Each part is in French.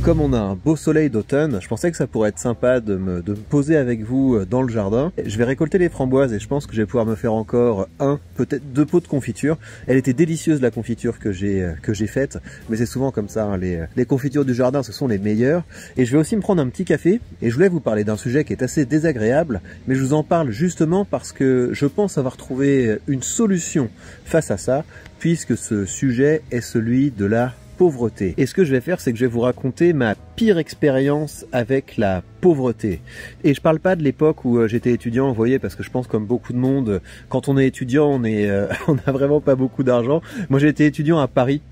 comme on a un beau soleil d'automne, je pensais que ça pourrait être sympa de me poser avec vous dans le jardin. Je vais récolter les framboises et je pense que je vais pouvoir me faire encore peut-être 2 pots de confiture. Elle était délicieuse la confiture que j'ai faite, mais c'est souvent comme ça, hein, les confitures du jardin ce sont les meilleures. Et je vais aussi me prendre un petit café et je voulais vous parler d'un sujet qui est assez désagréable, mais je vous en parle justement parce que je pense avoir trouvé une solution face à ça, puisque ce sujet est celui de la pauvreté. Et ce que je vais faire, c'est que je vais vous raconter ma pire expérience avec la pauvreté. Et je parle pas de l'époque où j'étais étudiant, vous voyez, parce que je pense comme beaucoup de monde, quand on est étudiant, on a vraiment pas beaucoup d'argent. Moi, j'ai été étudiant à Paris.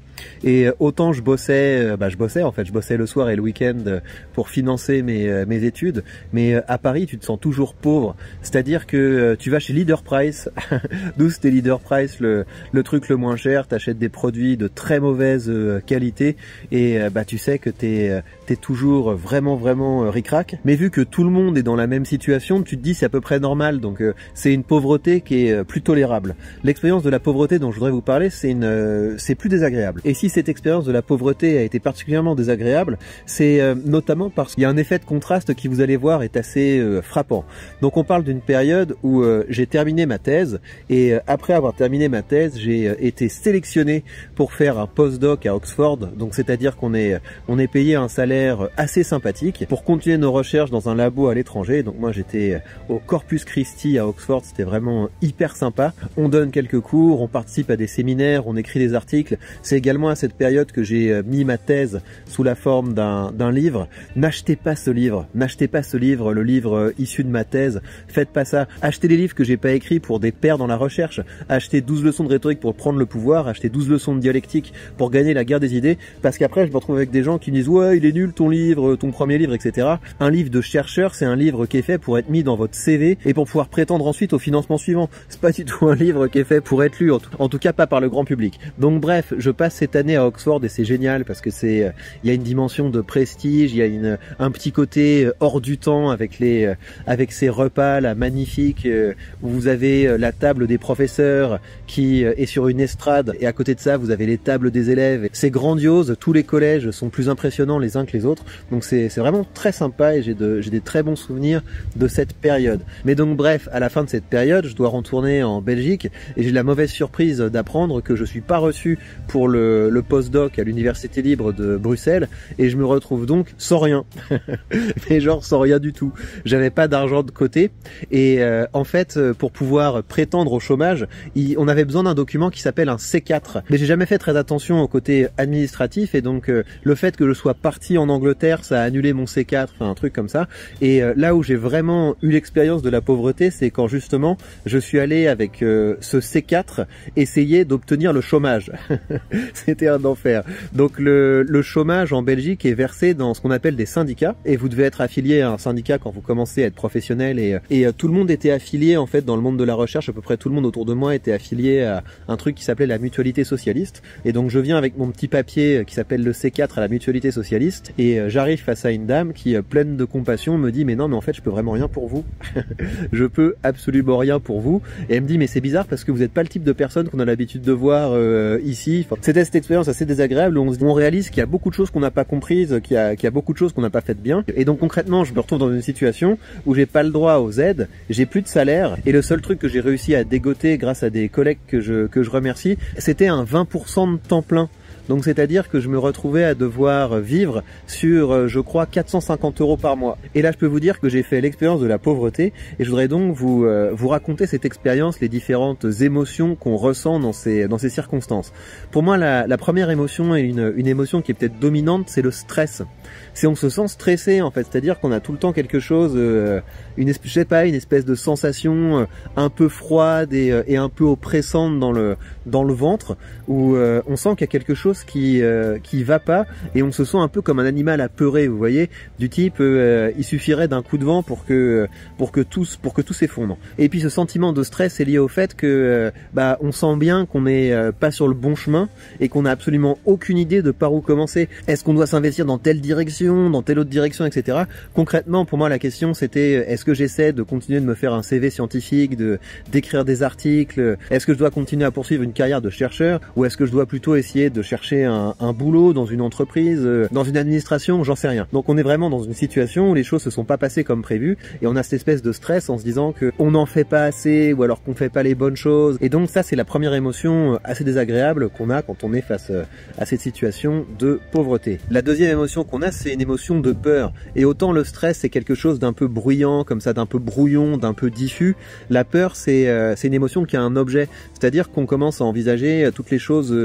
Et autant je bossais le soir et le week-end pour financer mes études, mais à Paris tu te sens toujours pauvre, c'est-à-dire que tu vas chez Leader Price, d'où c'était Leader Price le truc le moins cher, t'achètes des produits de très mauvaise qualité et tu sais que t'es toujours vraiment ric-rac, mais vu que tout le monde est dans la même situation, tu te dis c'est à peu près normal, donc c'est une pauvreté qui est plus tolérable. L'expérience de la pauvreté dont je voudrais vous parler, c'est plus désagréable. Et si cette expérience de la pauvreté a été particulièrement désagréable, c'est notamment parce qu'il y a un effet de contraste qui, vous allez voir, est assez frappant. Donc on parle d'une période où j'ai terminé ma thèse, et après avoir terminé ma thèse, j'ai été sélectionné pour faire un postdoc à Oxford, donc c'est-à-dire qu'on est payé un salaire assez sympathique pour continuer nos recherches dans un labo à l'étranger. Donc moi j'étais au Corpus Christi à Oxford, c'était vraiment hyper sympa. On donne quelques cours, on participe à des séminaires, on écrit des articles. C'est également à cette période que j'ai mis ma thèse sous la forme d'un livre. N'achetez pas ce livre, le livre issu de ma thèse, faites pas ça. Achetez les livres que j'ai pas écrits pour des pairs dans la recherche, achetez 12 leçons de rhétorique pour prendre le pouvoir, achetez 12 leçons de dialectique pour gagner la guerre des idées, parce qu'après je me retrouve avec des gens qui me disent ouais il est nul ton livre, ton premier livre, etc. Un livre de chercheur, c'est un livre qui est fait pour être mis dans votre CV et pour pouvoir prétendre ensuite au financement suivant. C'est pas du tout un livre qui est fait pour être lu, en tout cas pas par le grand public. Donc bref, je passe cette année à Oxford et c'est génial parce que il y a une dimension de prestige, il y a un petit côté hors du temps avec ces repas là magnifiques où vous avez la table des professeurs qui est sur une estrade et à côté de ça vous avez les tables des élèves. C'est grandiose, tous les collèges sont plus impressionnants les uns que les autres, donc c'est vraiment très sympa et j'ai des très bons souvenirs de cette période. Mais donc bref, à la fin de cette période, je dois retourner en Belgique et j'ai la mauvaise surprise d'apprendre que je suis pas reçu pour le postdoc à l'université libre de Bruxelles et je me retrouve donc sans rien. Mais genre sans rien du tout. J'avais pas d'argent de côté et en fait pour pouvoir prétendre au chômage, on avait besoin d'un document qui s'appelle un C4. Mais j'ai jamais fait très attention au côté administratif et donc le fait que je sois parti en Angleterre, ça a annulé mon C4, enfin un truc comme ça. Et là où j'ai vraiment eu l'expérience de la pauvreté, c'est quand justement je suis allé avec ce C4 essayer d'obtenir le chômage. C'était un enfer. Donc le chômage en Belgique est versé dans ce qu'on appelle des syndicats et vous devez être affilié à un syndicat quand vous commencez à être professionnel et tout le monde était affilié en fait dans le monde de la recherche, à peu près tout le monde autour de moi était affilié à un truc qui s'appelait la mutualité socialiste et donc je viens avec mon petit papier qui s'appelle le C4 à la mutualité socialiste et j'arrive face à une dame qui pleine de compassion me dit mais non mais en fait je peux vraiment rien pour vous. Je peux absolument rien pour vous et elle me dit mais c'est bizarre parce que vous n'êtes pas le type de personne qu'on a l'habitude de voir ici. Enfin, c'était cette expérience assez désagréable où on réalise qu'il y a beaucoup de choses qu'on n'a pas comprises, qu'il y a beaucoup de choses qu'on n'a pas faites bien et donc concrètement je me retrouve dans une situation où j'ai pas le droit aux aides, j'ai plus de salaire et le seul truc que j'ai réussi à dégoter grâce à des collègues que je remercie, c'était un 20% de temps plein. Donc c'est-à-dire que je me retrouvais à devoir vivre sur, je crois, 450 € par mois. Et là, je peux vous dire que j'ai fait l'expérience de la pauvreté et je voudrais donc vous raconter cette expérience, les différentes émotions qu'on ressent dans ces circonstances. Pour moi, la première émotion et une émotion qui est peut-être dominante, c'est le stress. C'est on se sent stressé en fait, c'est-à-dire qu'on a tout le temps quelque chose, une espèce de sensation un peu froide et un peu oppressante dans le ventre, où on sent qu'il y a quelque chose qui va pas et on se sent un peu comme un animal apeuré, vous voyez, du type il suffirait d'un coup de vent pour que tout s'effondre. Et puis ce sentiment de stress est lié au fait que on sent bien qu'on n'est pas sur le bon chemin et qu'on n'a absolument aucune idée de par où commencer. Est-ce qu'on doit s'investir dans telle direction, dans telle autre direction, etc. Concrètement, pour moi, la question c'était est-ce que j'essaie de continuer de me faire un CV scientifique, d'écrire des articles, est-ce que je dois continuer à poursuivre une carrière de chercheur ou est-ce que je dois plutôt essayer de chercher chercher un boulot dans une entreprise, dans une administration, j'en sais rien. Donc on est vraiment dans une situation où les choses se sont pas passées comme prévu et on a cette espèce de stress en se disant que on n'en fait pas assez ou alors qu'on fait pas les bonnes choses. Et donc ça c'est la première émotion assez désagréable qu'on a quand on est face à cette situation de pauvreté. La deuxième émotion qu'on a, c'est une émotion de peur. Et autant le stress c'est quelque chose d'un peu bruyant, comme ça, d'un peu brouillon, d'un peu diffus, la peur c'est une émotion qui a un objet, c'est-à-dire qu'on commence à envisager toutes les choses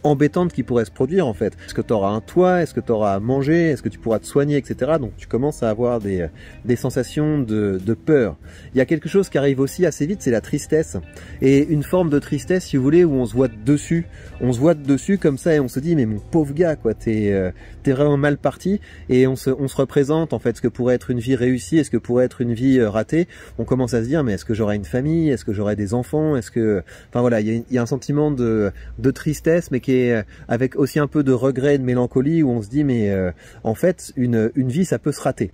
embêtantes qui pourraient se produire en fait. Est-ce que tu auras un toit? Est-ce que tu auras à manger? Est-ce que tu pourras te soigner, etc. Donc tu commences à avoir des sensations de peur. Il y a quelque chose qui arrive aussi assez vite, c'est la tristesse. Et une forme de tristesse, si vous voulez, où on se voit dessus. On se voit dessus comme ça et on se dit mais mon pauvre gars quoi, t'es vraiment mal parti. Et on se représente en fait ce que pourrait être une vie réussie et ce que pourrait être une vie ratée. On commence à se dire mais est-ce que j'aurai une famille? Est-ce que j'aurai des enfants? Est-ce que... Enfin voilà, il y a un sentiment de tristesse mais qui est avec aussi un peu de regret et de mélancolie où on se dit mais en fait une vie ça peut se rater.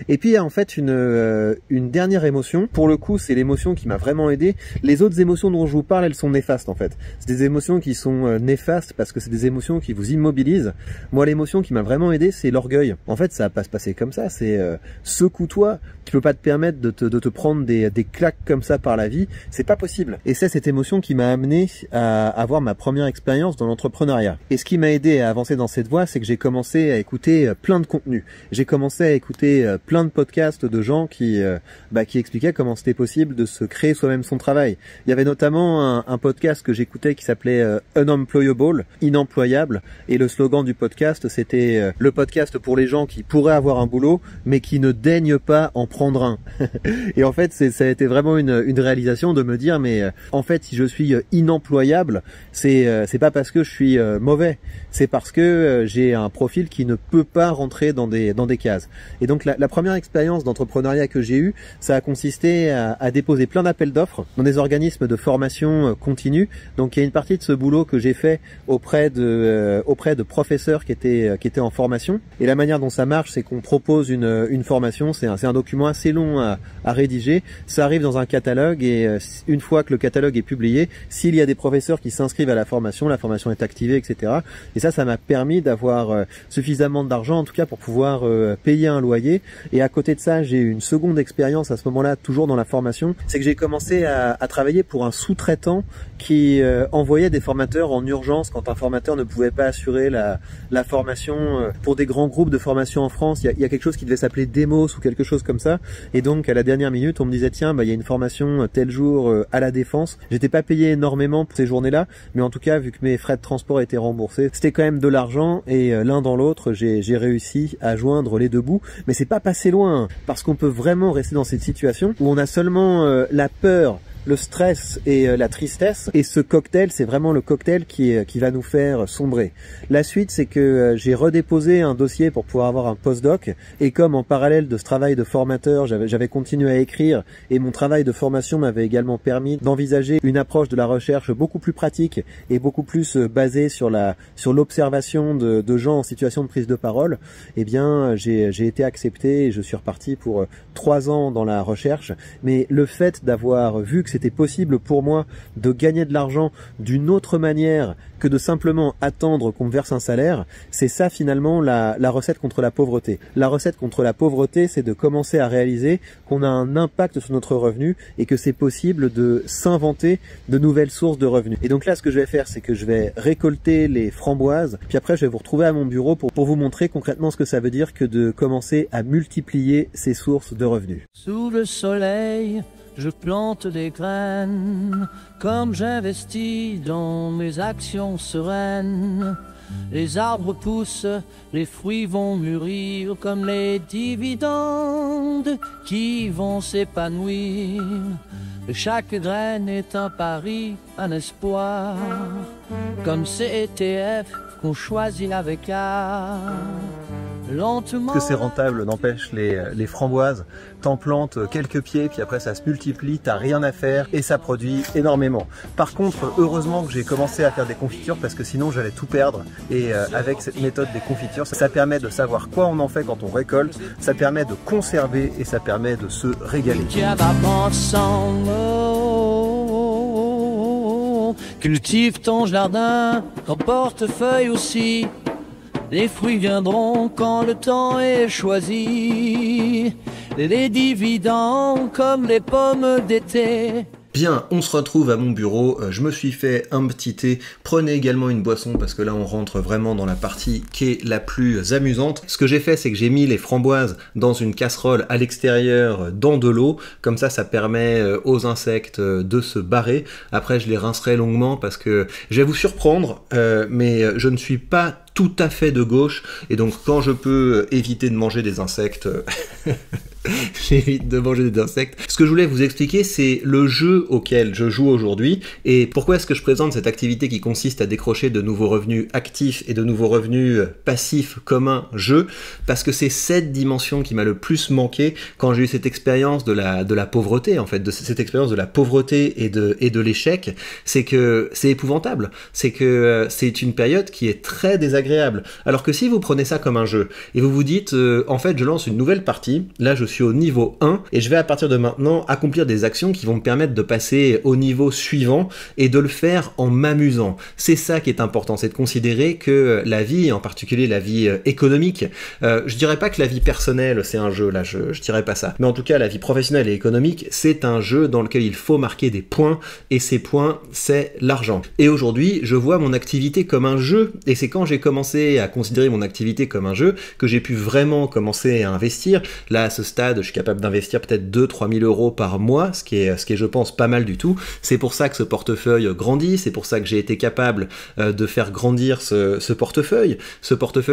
Et puis il y a en fait une dernière émotion, pour le coup c'est l'émotion qui m'a vraiment aidé. Les autres émotions dont je vous parle, elles sont néfastes en fait. C'est des émotions qui sont néfastes parce que c'est des émotions qui vous immobilisent. Moi l'émotion qui m'a vraiment aidé c'est l'orgueil. En fait ça va pas se passer comme ça, c'est secoue-toi, tu peux pas te permettre de te prendre des claques comme ça par la vie, c'est pas possible. Et c'est cette émotion qui m'a amené à avoir ma première expérience dans l'entrepreneuriat. Et ce qui m'a aidé à avancer dans cette voie, c'est que j'ai commencé à écouter plein de contenus. J'ai commencé à écouter plein de podcasts de gens qui expliquaient comment c'était possible de se créer soi-même son travail. Il y avait notamment un podcast que j'écoutais qui s'appelait Unemployable, inemployable, et le slogan du podcast c'était le podcast pour les gens qui pourraient avoir un boulot mais qui ne daignent pas en prendre un. Et en fait ça a été vraiment une réalisation de me dire mais en fait si je suis inemployable c'est pas parce que je suis mauvais, c'est parce que j'ai un profil qui ne peut pas rentrer dans des cases. Et donc la première expérience d'entrepreneuriat que j'ai eue, ça a consisté à déposer plein d'appels d'offres dans des organismes de formation continue. Donc il y a une partie de ce boulot que j'ai fait auprès de professeurs qui étaient en formation. Et la manière dont ça marche, c'est qu'on propose une formation, c'est un document assez long à rédiger. Ça arrive dans un catalogue et une fois que le catalogue est publié, s'il y a des professeurs qui s'inscrivent à la formation est activée, etc. Et ça m'a permis d'avoir suffisamment d'argent, en tout cas pour pouvoir payer un loyer. Et à côté de ça, j'ai eu une seconde expérience à ce moment-là, toujours dans la formation. C'est que j'ai commencé à travailler pour un sous-traitant qui envoyait des formateurs en urgence quand un formateur ne pouvait pas assurer la formation. Pour des grands groupes de formation en France, il y a quelque chose qui devait s'appeler Demos ou quelque chose comme ça. Et donc à la dernière minute, on me disait tiens, il y a une formation tel jour à la Défense. J'étais pas payé énormément pour ces journées-là, mais en tout cas, vu que mes frais de transport étaient remboursés, c'était quand même de l'argent et l'un dans l'autre, j'ai réussi à joindre les deux bouts. Mais c'est pas passé loin, parce qu'on peut vraiment rester dans cette situation où on a seulement la peur, le stress et la tristesse, et ce cocktail, c'est vraiment le cocktail qui va nous faire sombrer. La suite, c'est que j'ai redéposé un dossier pour pouvoir avoir un postdoc, et comme en parallèle de ce travail de formateur, j'avais continué à écrire, et mon travail de formation m'avait également permis d'envisager une approche de la recherche beaucoup plus pratique et beaucoup plus basée sur l'observation de gens en situation de prise de parole. Eh bien, j'ai été accepté et je suis reparti pour 3 ans dans la recherche. Mais le fait d'avoir vu que c'était possible pour moi de gagner de l'argent d'une autre manière que de simplement attendre qu'on me verse un salaire, c'est ça finalement la recette contre la pauvreté. La recette contre la pauvreté, c'est de commencer à réaliser qu'on a un impact sur notre revenu et que c'est possible de s'inventer de nouvelles sources de revenus. Et donc là, ce que je vais faire, c'est que je vais récolter les framboises, puis après je vais vous retrouver à mon bureau pour vous montrer concrètement ce que ça veut dire que de commencer à multiplier ces sources de revenus. Sous le soleil, je plante des graines, comme j'investis dans mes actions sereines. Les arbres poussent, les fruits vont mûrir, comme les dividendes qui vont s'épanouir. Chaque graine est un pari, un espoir, comme ces ETF qu'on choisit avec art. Lentement. Que c'est rentable, n'empêche, les framboises, t'en plantes quelques pieds, puis après ça se multiplie, t'as rien à faire et ça produit énormément. Par contre, heureusement que j'ai commencé à faire des confitures parce que sinon j'allais tout perdre. Et avec cette méthode des confitures, ça permet de savoir quoi on en fait quand on récolte, ça permet de conserver et ça permet de se régaler. Cultive ton jardin, ton portefeuille aussi. Les fruits viendront quand le temps est choisi. Les dividendes comme les pommes d'été. Bien, on se retrouve à mon bureau, je me suis fait un petit thé, prenez également une boisson parce que là on rentre vraiment dans la partie qui est la plus amusante. Ce que j'ai fait, c'est que j'ai mis les framboises dans une casserole à l'extérieur dans de l'eau, comme ça permet aux insectes de se barrer. Après je les rincerai longuement parce que je vais vous surprendre, mais je ne suis pas tout à fait de gauche, et donc quand je peux éviter de manger des insectes, j'évite de manger des insectes. Ce que je voulais vous expliquer, c'est le jeu auquel je joue aujourd'hui, et pourquoi est-ce que je présente cette activité qui consiste à décrocher de nouveaux revenus actifs et de nouveaux revenus passifs comme un jeu, parce que c'est cette dimension qui m'a le plus manqué quand j'ai eu cette expérience de la pauvreté, en fait, de cette expérience de la pauvreté et de l'échec, c'est que c'est épouvantable, c'est que c'est une période qui est très désagréable. Alors que si vous prenez ça comme un jeu, et vous vous dites, en fait je lance une nouvelle partie, là je suis au niveau 1, et je vais à partir de maintenant accomplir des actions qui vont me permettre de passer au niveau suivant, et de le faire en m'amusant. C'est ça qui est important, c'est de considérer que la vie, en particulier la vie économique, je dirais pas que la vie personnelle c'est un jeu, là je dirais pas ça, mais en tout cas la vie professionnelle et économique, c'est un jeu dans lequel il faut marquer des points, et ces points c'est l'argent. Et aujourd'hui je vois mon activité comme un jeu, et c'est quand j'ai commencé à considérer mon activité comme un jeu que j'ai pu vraiment commencer à investir. Là à ce stade je suis capable d'investir peut-être 2-3 000 euros par mois, ce qui est je pense pas mal du tout. C'est pour ça que ce portefeuille grandit, c'est pour ça que j'ai été capable de faire grandir ce portefeuille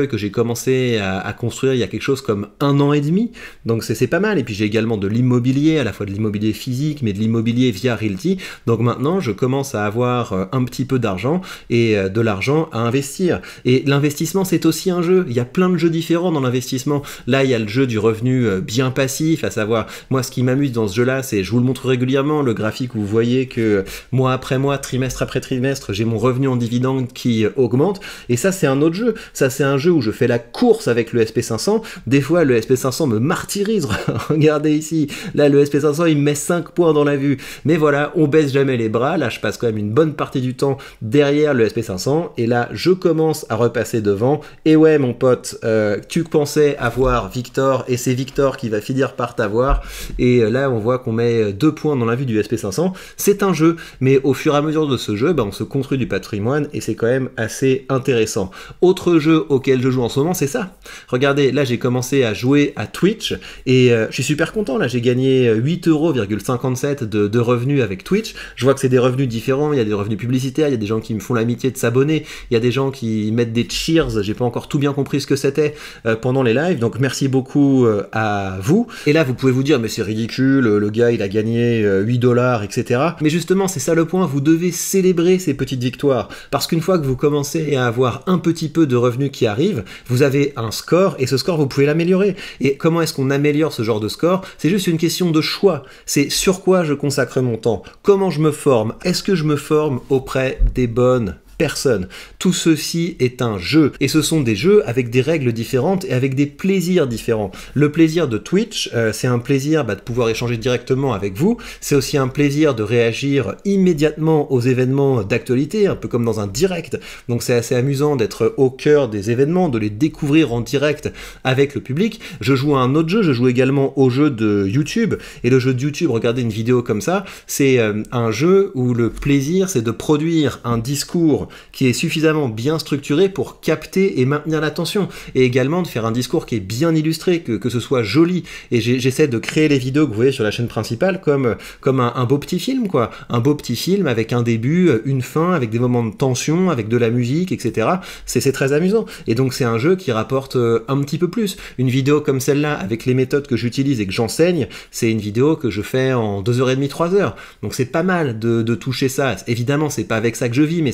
que j'ai commencé à construire il y a quelque chose comme 1 an et demi, donc c'est pas mal. Et puis j'ai également de l'immobilier, à la fois de l'immobilier physique mais de l'immobilier via Realty, donc maintenant je commence à avoir un petit peu d'argent et de l'argent à investir. Et l'investissement c'est aussi un jeu, il y a plein de jeux différents dans l'investissement. Là il y a le jeu du revenu bien passif, à savoir, moi ce qui m'amuse dans ce jeu là, c'est, je vous le montre régulièrement, le graphique où vous voyez que mois après mois, trimestre après trimestre, j'ai mon revenu en dividende qui augmente, et ça c'est un autre jeu, ça c'est un jeu où je fais la course avec le SP500, des fois le SP500 me martyrise, regardez ici, là le SP500 il me met 5 points dans la vue, mais voilà, on baisse jamais les bras, là je passe quand même une bonne partie du temps derrière le SP500, et là je commence à repasser devant, et ouais mon pote, tu pensais avoir Victor, et c'est Victor qui va finir par t'avoir, et là on voit qu'on met 2 points dans la vue du SP500, c'est un jeu, mais au fur et à mesure de ce jeu, on se construit du patrimoine, et c'est quand même assez intéressant. Autre jeu auquel je joue en ce moment, c'est ça. Regardez, là j'ai commencé à jouer à Twitch, et je suis super content, là j'ai gagné 8,57 € de revenus avec Twitch. Je vois que c'est des revenus différents, il y a des revenus publicitaires, il y a des gens qui me font l'amitié de s'abonner, il y a des gens qui mettent des cheers, j'ai pas encore tout bien compris ce que c'était pendant les lives, donc merci beaucoup à vous. Et là vous pouvez vous dire mais c'est ridicule, le gars il a gagné 8 $, etc. Mais justement c'est ça le point, vous devez célébrer ces petites victoires, parce qu'une fois que vous commencez à avoir un petit peu de revenus qui arrivent, vous avez un score, et ce score vous pouvez l'améliorer. Et comment est-ce qu'on améliore ce genre de score? C'est juste une question de choix, c'est sur quoi je consacre mon temps, comment je me forme, est-ce que je me forme auprès des bonnes personne. Tout ceci est un jeu, et ce sont des jeux avec des règles différentes et avec des plaisirs différents. Le plaisir de Twitch, c'est un plaisir de pouvoir échanger directement avec vous, c'est aussi un plaisir de réagir immédiatement aux événements d'actualité, un peu comme dans un direct, donc c'est assez amusant d'être au cœur des événements, de les découvrir en direct avec le public. Je joue à un autre jeu, je joue également au jeu de YouTube, et le jeu de YouTube, regardez une vidéo comme ça, c'est un jeu où le plaisir c'est de produire un discours qui est suffisamment bien structuré pour capter et maintenir l'attention, et également de faire un discours qui est bien illustré, que ce soit joli, et j'essaie de créer les vidéos que vous voyez sur la chaîne principale comme un beau petit film, quoi, un beau petit film avec un début, une fin, avec des moments de tension, avec de la musique, etc. C'est très amusant, et donc c'est un jeu qui rapporte un petit peu plus. Une vidéo comme celle-là, avec les méthodes que j'utilise et que j'enseigne, c'est une vidéo que je fais en 2h30, 3 heures, donc c'est pas mal de toucher ça. Évidemment c'est pas avec ça que je vis, mais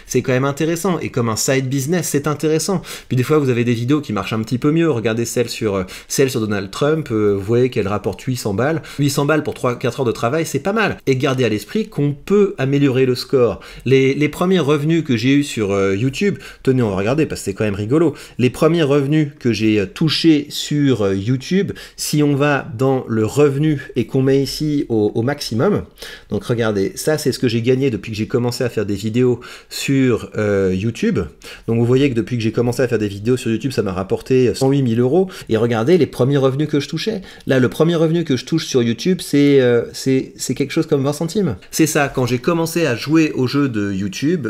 c'est quand même intéressant, et comme un side business, c'est intéressant. Puis des fois, vous avez des vidéos qui marchent un petit peu mieux. Regardez celle sur Donald Trump, vous voyez qu'elle rapporte 800 balles. 800 balles pour 3-4 heures de travail, c'est pas mal. Et gardez à l'esprit qu'on peut améliorer le score. Les premiers revenus que j'ai eu sur YouTube, tenez, on va regarder parce que c'est quand même rigolo. Les premiers revenus que j'ai touchés sur YouTube, si on va dans le revenu et qu'on met ici au maximum, donc regardez, ça c'est ce que j'ai gagné depuis que j'ai commencé à faire des vidéos sur YouTube. Donc vous voyez que depuis que j'ai commencé à faire des vidéos sur YouTube, ça m'a rapporté 108 000 euros. Et regardez les premiers revenus que je touchais. Là, le premier revenu que je touche sur YouTube, c'est quelque chose comme 20 centimes. C'est ça, quand j'ai commencé à jouer aux jeux de YouTube,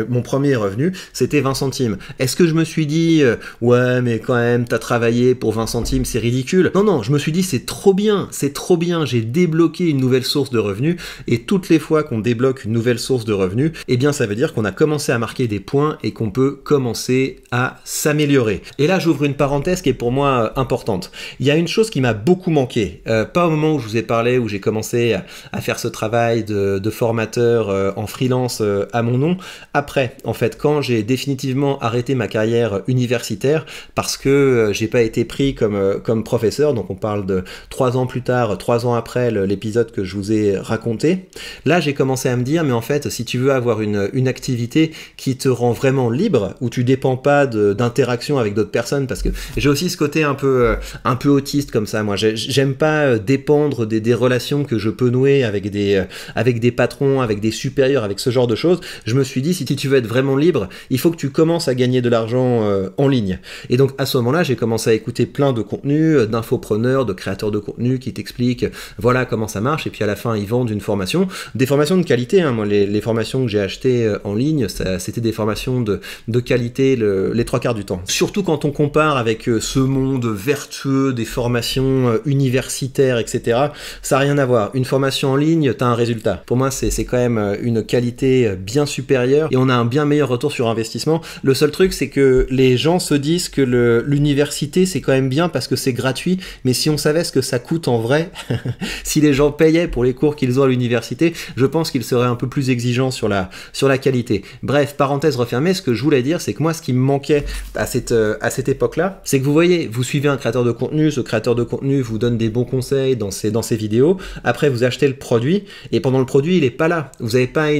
mon premier revenu, c'était 20 centimes. Est-ce que je me suis dit, ouais, mais quand même, t'as travaillé pour 20 centimes, c'est ridicule? Non, non, je me suis dit, c'est trop bien, j'ai débloqué une nouvelle source de revenus, et toutes les fois qu'on débloque une nouvelle source de revenus, eh bien, ça veut dire qu'on a commencé à marquer des points et qu'on peut commencer à s'améliorer. Et là, j'ouvre une parenthèse qui est pour moi importante. Il y a une chose qui m'a beaucoup manqué, pas au moment où je vous ai parlé, où j'ai commencé à faire ce travail de formateur en freelance à mon nom. Après, en fait, quand j'ai définitivement arrêté ma carrière universitaire parce que j'ai pas été pris comme professeur, donc on parle de 3 ans plus tard, 3 ans après l'épisode que je vous ai raconté, là j'ai commencé à me dire, mais en fait, si tu veux avoir une activité qui te rend vraiment libre, où tu dépends pas d'interaction avec d'autres personnes, parce que j'ai aussi ce côté un peu autiste comme ça, moi j'aime pas dépendre des relations que je peux nouer avec des patrons, avec des supérieurs, avec ce genre de choses. Je me suis dit, si tu veux être vraiment libre, il faut que tu commences à gagner de l'argent en ligne. Et donc à ce moment-là, j'ai commencé à écouter plein de contenus, d'infopreneurs, de créateurs de contenu qui t'expliquent voilà comment ça marche, et puis à la fin ils vendent une formation, des formations de qualité, hein. Moi les formations que j'ai achetées en ligne, c'était des formations de qualité les 3/4 du temps. Surtout quand on compare avec ce monde vertueux des formations universitaires, etc. Ça n'a rien à voir. Une formation en ligne, tu as un résultat. Pour moi, c'est quand même une qualité bien supérieure et on a un bien meilleur retour sur investissement. Le seul truc, c'est que les gens se disent que l'université, c'est quand même bien parce que c'est gratuit, mais si on savait ce que ça coûte en vrai, si les gens payaient pour les cours qu'ils ont à l'université, je pense qu'ils seraient un peu plus exigeants sur la qualité. Bref, parenthèse refermée, ce que je voulais dire, c'est que moi, ce qui me manquait à cette époque-là, c'est que vous voyez, vous suivez un créateur de contenu, ce créateur de contenu vous donne des bons conseils dans ses vidéos, après vous achetez le produit, et pendant le produit, il est pas là. Vous n'avez pas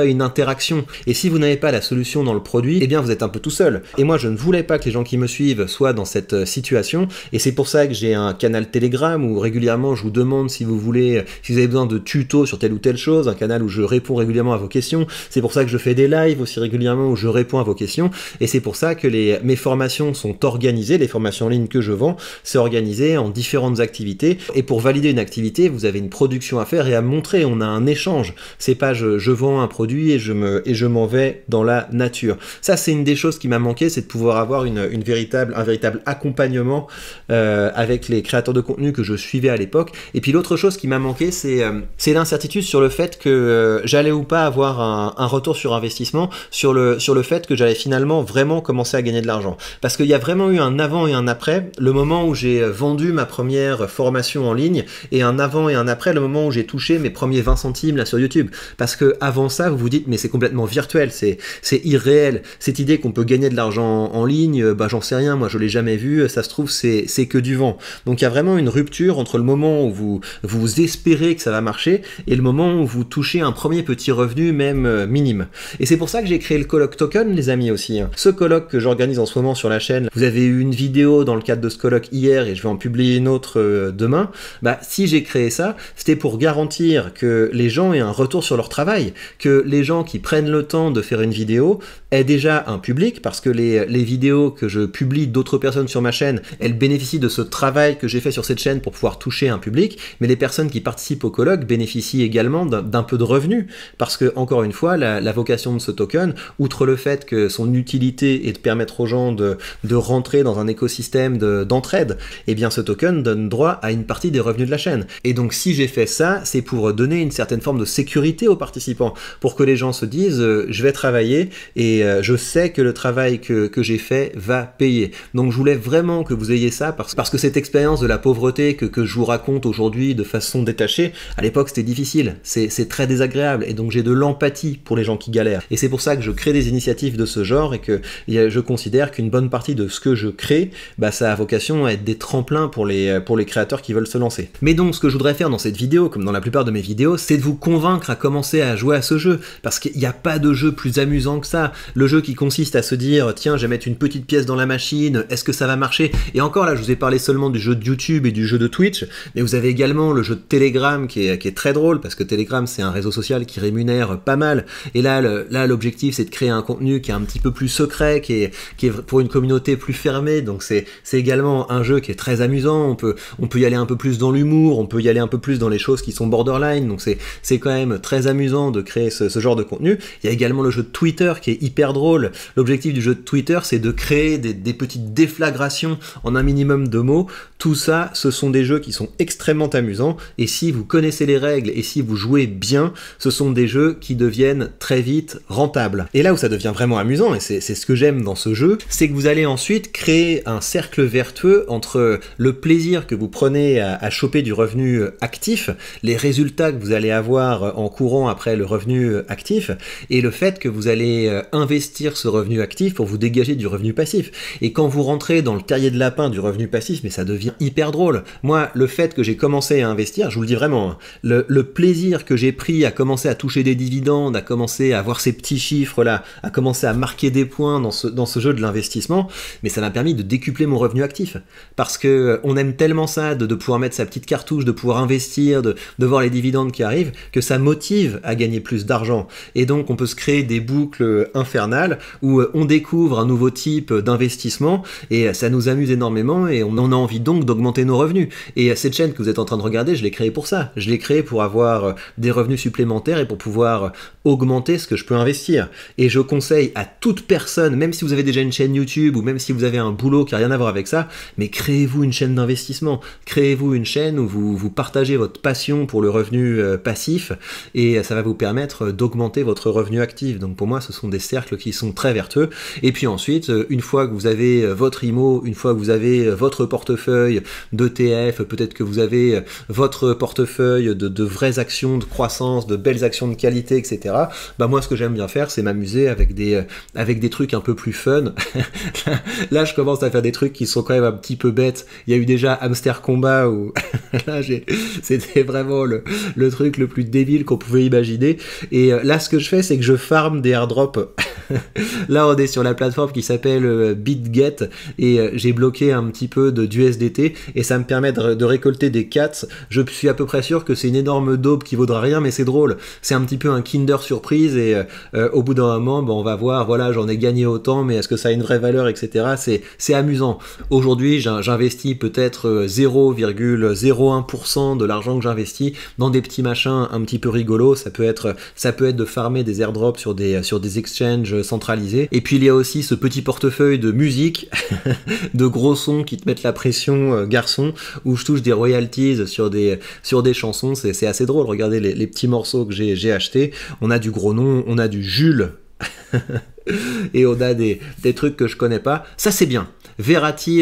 une interaction. Et si vous n'avez pas la solution dans le produit, eh bien vous êtes un peu tout seul. Et moi, je ne voulais pas que les gens qui me suivent soient dans cette situation, et c'est pour ça que j'ai un canal Telegram où régulièrement je vous demande si vous avez besoin de tutos sur telle ou telle chose, un canal où je réponds régulièrement à vos questions. C'est pour ça que je fais des lives aussi régulièrement où je réponds à vos questions, et c'est pour ça que mes formations sont organisées, les formations en ligne que je vends, c'est organisé en différentes activités, et pour valider une activité, vous avez une production à faire et à montrer, on a un échange. C'est pas je vends un produit et je m'en vais dans la nature. Ça, c'est une des choses qui m'a manqué, c'est de pouvoir avoir un véritable accompagnement avec les créateurs de contenu que je suivais à l'époque. Et puis l'autre chose qui m'a manqué, c'est l'incertitude sur le fait que j'allais ou pas avoir un retour sur investissement, sur le fait que j'allais finalement vraiment commencer à gagner de l'argent. Parce qu'il y a vraiment eu un avant et un après, le moment où j'ai vendu ma première formation en ligne, et un avant et un après, le moment où j'ai touché mes premiers 20 centimes là sur YouTube. Parce que avant ça, vous vous dites, mais c'est complètement virtuel, c'est irréel. Cette idée qu'on peut gagner de l'argent en ligne, bah j'en sais rien, moi je l'ai jamais vu, ça se trouve c'est que du vent. Donc il y a vraiment une rupture entre le moment où vous espérez que ça va marcher et le moment où vous touchez un premier petit revenu, même minime. Et c'est pour ça que j'ai créé le colloque token, les amis, aussi. Ce colloque que j'organise en ce moment sur la chaîne, vous avez eu une vidéo dans le cadre de ce colloque hier et je vais en publier une autre demain. Bah, si j'ai créé ça, c'était pour garantir que les gens aient un retour sur leur travail, que les gens qui prennent le temps de faire une vidéo aient déjà un public, parce que les vidéos que je publie d'autres personnes sur ma chaîne, elles bénéficient de ce travail que j'ai fait sur cette chaîne pour pouvoir toucher un public, mais les personnes qui participent au colloque bénéficient également d'un peu de revenus, parce que, encore une fois, la vocation de ce token, outre le fait que son utilité est de permettre aux gens de rentrer dans un écosystème d'entraide, eh bien ce token donne droit à une partie des revenus de la chaîne. Et donc si j'ai fait ça, c'est pour donner une certaine forme de sécurité aux participants, pour que les gens se disent je vais travailler et je sais que le travail que j'ai fait va payer. Donc je voulais vraiment que vous ayez ça, parce que cette expérience de la pauvreté que je vous raconte aujourd'hui de façon détachée, à l'époque c'était difficile, c'est très désagréable, et donc j'ai de l'empathie pour les gens qui galèrent. Et c'est pour ça que je crée des initiatives de ce genre et que je considère qu'une bonne partie de ce que je crée, bah, ça a vocation à être des tremplins pour les créateurs qui veulent se lancer. Mais donc, ce que je voudrais faire dans cette vidéo, comme dans la plupart de mes vidéos, c'est de vous convaincre à commencer à jouer à ce jeu, parce qu'il n'y a pas de jeu plus amusant que ça. Le jeu qui consiste à se dire, tiens, je vais mettre une petite pièce dans la machine, est-ce que ça va marcher? Et encore là, je vous ai parlé seulement du jeu de YouTube et du jeu de Twitch, mais vous avez également le jeu de Telegram qui est très drôle, parce que Telegram, c'est un réseau social qui rémunère pas mal. Et là, l'objectif, c'est de créer un contenu qui est un petit peu plus secret, qui est pour une communauté plus fermée. Donc c'est également un jeu qui est très amusant. On peut y aller un peu plus dans l'humour, on peut y aller un peu plus dans les choses qui sont borderline. Donc c'est quand même très amusant de créer ce genre de contenu. Il y a également le jeu de Twitter qui est hyper drôle. L'objectif du jeu de Twitter, c'est de créer des petites déflagrations en un minimum de mots. Tout ça, ce sont des jeux qui sont extrêmement amusants. Et si vous connaissez les règles et si vous jouez bien, ce sont des jeux qui deviennent très vite rentables. Et là où ça devient vraiment amusant, et c'est ce que j'aime dans ce jeu, c'est que vous allez ensuite créer un cercle vertueux entre le plaisir que vous prenez à choper du revenu actif, les résultats que vous allez avoir en courant après le revenu actif, et le fait que vous allez investir ce revenu actif pour vous dégager du revenu passif. Et quand vous rentrez dans le terrier de lapin du revenu passif, mais ça devient hyper drôle. Moi, le fait que j'ai commencé à investir, je vous le dis vraiment, hein, le plaisir que j'ai pris à commencer à toucher des dividendes, à commencer à voir ces petits chiffres là, à commencer à marquer des points dans ce jeu de l'investissement, mais ça m'a permis de décupler mon revenu actif. Parce que on aime tellement ça, de pouvoir mettre sa petite cartouche, de pouvoir investir, de voir les dividendes qui arrivent, que ça motive à gagner plus d'argent. Et donc on peut se créer des boucles infernales où on découvre un nouveau type d'investissement et ça nous amuse énormément et on a envie donc d'augmenter nos revenus. Et cette chaîne que vous êtes en train de regarder, je l'ai créée pour ça. Je l'ai créée pour avoir des revenus supplémentaires et pour pouvoir augmenter ce que je peux investir. Et je conseille à toute personne, même si vous avez déjà une chaîne YouTube ou même si vous avez un boulot qui n'a rien à voir avec ça, mais créez-vous une chaîne d'investissement. Créez-vous une chaîne où vous partagez votre passion pour le revenu passif et ça va vous permettre d'augmenter votre revenu actif. Donc pour moi, ce sont des cercles qui sont très vertueux. Et puis ensuite, une fois que vous avez votre IMO, une fois que vous avez votre portefeuille d'ETF, peut-être que vous avez votre portefeuille de vraies actions de croissance, de belles actions de qualité, etc. Bah moi, ce que j'aime bien faire, c'est m'amuser avec des trucs un peu plus fun. Là, je commence à faire des trucs qui sont quand même un petit peu bêtes. Il y a eu déjà Hamster Combat où là, c'était vraiment le truc le plus débile qu'on pouvait imaginer. Et là, ce que je fais, c'est que je farm des airdrops. Là, on est sur la plateforme qui s'appelle BitGet et j'ai bloqué un petit peu d'USDT et ça me permet de récolter des cats. Je suis à peu près sûr que c'est une énorme daube qui vaudra rien, mais c'est drôle. C'est un petit peu un Kinder surprise et au bout d'un moment, on va voir, voilà, j'en ai gagné autant, mais est-ce que ça a une vraie valeur, etc. C'est amusant. Aujourd'hui, j'investis peut-être 0,01% de l'argent que j'investis dans des petits machins un petit peu rigolos. Ça peut être de farmer des airdrops sur des exchanges centralisés. Et puis il y a aussi ce petit portefeuille de musique, de gros sons qui te mettent la pression, garçon, où je touche des royalties sur des chansons. C'est assez drôle. Regardez les petits morceaux que j'ai achetés. On a du gros nom, on a du Jules. Et on a des trucs que je connais pas. Ça, c'est bien. Verratti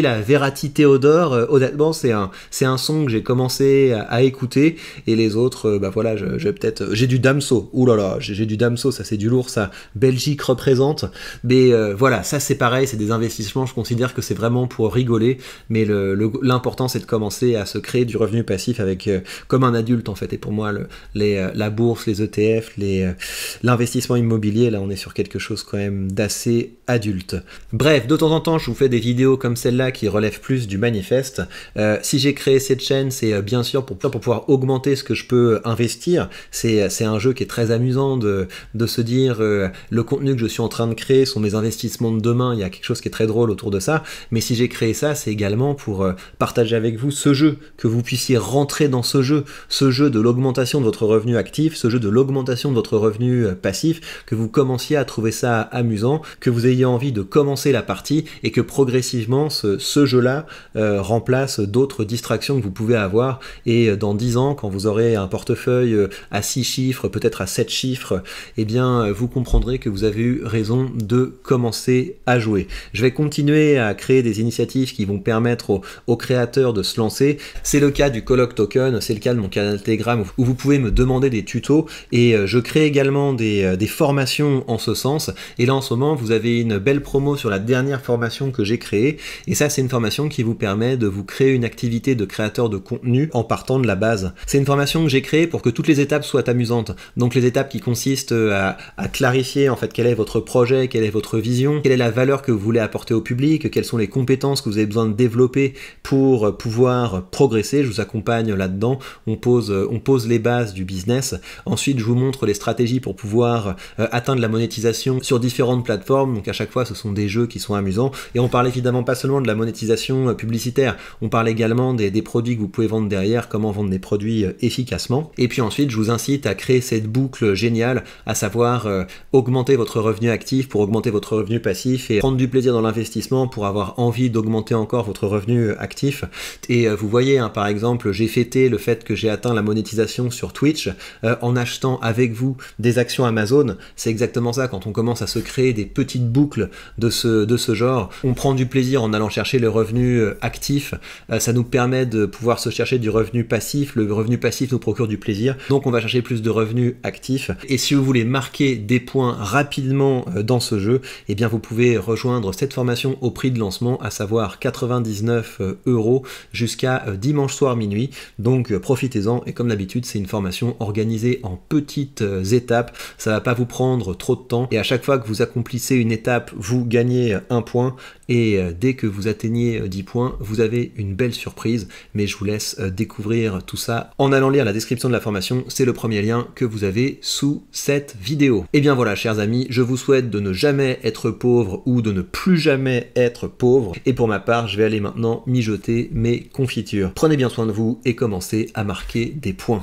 Théodore, honnêtement, c'est un son que j'ai commencé à écouter, et les autres, bah voilà, j'ai du Damso. Ouh là là, j'ai du Damso, ça c'est du lourd, ça. Belgique représente. Mais voilà, ça c'est pareil, c'est des investissements, je considère que c'est vraiment pour rigoler, mais l'important c'est de commencer à se créer du revenu passif avec comme un adulte en fait. Et pour moi, la bourse, les ETF, l'investissement immobilier, là on est sur quelque chose quand même d'assez adulte. Bref, de temps en temps, je vous fais des vidéos comme celle-là qui relèvent plus du manifeste. Si j'ai créé cette chaîne, c'est bien sûr pour pouvoir augmenter ce que je peux investir. C'est un jeu qui est très amusant de se dire le contenu que je suis en train de créer sont mes investissements de demain. Il y a quelque chose qui est très drôle autour de ça. Mais si j'ai créé ça, c'est également pour partager avec vous ce jeu, que vous puissiez rentrer dans ce jeu de l'augmentation de votre revenu actif, ce jeu de l'augmentation de votre revenu passif, que vous commenciez à trouver ça amusant, que vous ayez envie de commencer la partie et que progressivement progressivement ce jeu-là remplace d'autres distractions que vous pouvez avoir, et dans 10 ans, quand vous aurez un portefeuille à 6 chiffres, peut-être à 7 chiffres, eh bien vous comprendrez que vous avez eu raison de commencer à jouer. Je vais continuer à créer des initiatives qui vont permettre aux créateurs de se lancer. C'est le cas du Coloc Token, c'est le cas de mon canal Telegram où vous pouvez me demander des tutos, et je crée également des formations en ce sens. Et là en ce moment vous avez une belle promo sur la dernière formation que j'ai créée, et ça c'est une formation qui vous permet de vous créer une activité de créateur de contenu en partant de la base. C'est une formation que j'ai créée pour que toutes les étapes soient amusantes. Donc les étapes qui consistent à clarifier en fait quel est votre projet, quelle est votre vision, quelle est la valeur que vous voulez apporter au public, quelles sont les compétences que vous avez besoin de développer pour pouvoir progresser. Je vous accompagne là-dedans, on pose les bases du business. Ensuite je vous montre les stratégies pour pouvoir atteindre la monétisation sur différentes plateformes. Donc à chaque fois ce sont des jeux qui sont amusants, et on parle évidemment pas seulement de la monétisation publicitaire, on parle également des produits que vous pouvez vendre derrière, comment vendre des produits efficacement. Et puis ensuite je vous incite à créer cette boucle géniale, à savoir augmenter votre revenu actif pour augmenter votre revenu passif, et prendre du plaisir dans l'investissement pour avoir envie d'augmenter encore votre revenu actif. Et vous voyez hein, par exemple, j'ai fêté le fait que j'ai atteint la monétisation sur Twitch en achetant avec vous des actions Amazon. C'est exactement ça, quand on commence à se créer des petites boucles de ce genre, on prend du plaisir en allant chercher le revenu actif, ça nous permet de pouvoir se chercher du revenu passif, le revenu passif nous procure du plaisir, donc on va chercher plus de revenus actifs. Et si vous voulez marquer des points rapidement dans ce jeu, eh bien vous pouvez rejoindre cette formation au prix de lancement, à savoir 99 € jusqu'à dimanche soir minuit. Donc profitez-en, et comme d'habitude c'est une formation organisée en petites étapes, ça va pas vous prendre trop de temps, et à chaque fois que vous accomplissez une étape, vous gagnez un point, et dès que vous atteignez 10 points, vous avez une belle surprise, mais je vous laisse découvrir tout ça en allant lire la description de la formation, c'est le premier lien que vous avez sous cette vidéo. Et bien voilà chers amis, je vous souhaite de ne jamais être pauvre ou de ne plus jamais être pauvre, et pour ma part je vais aller maintenant mijoter mes confitures. Prenez bien soin de vous et commencez à marquer des points.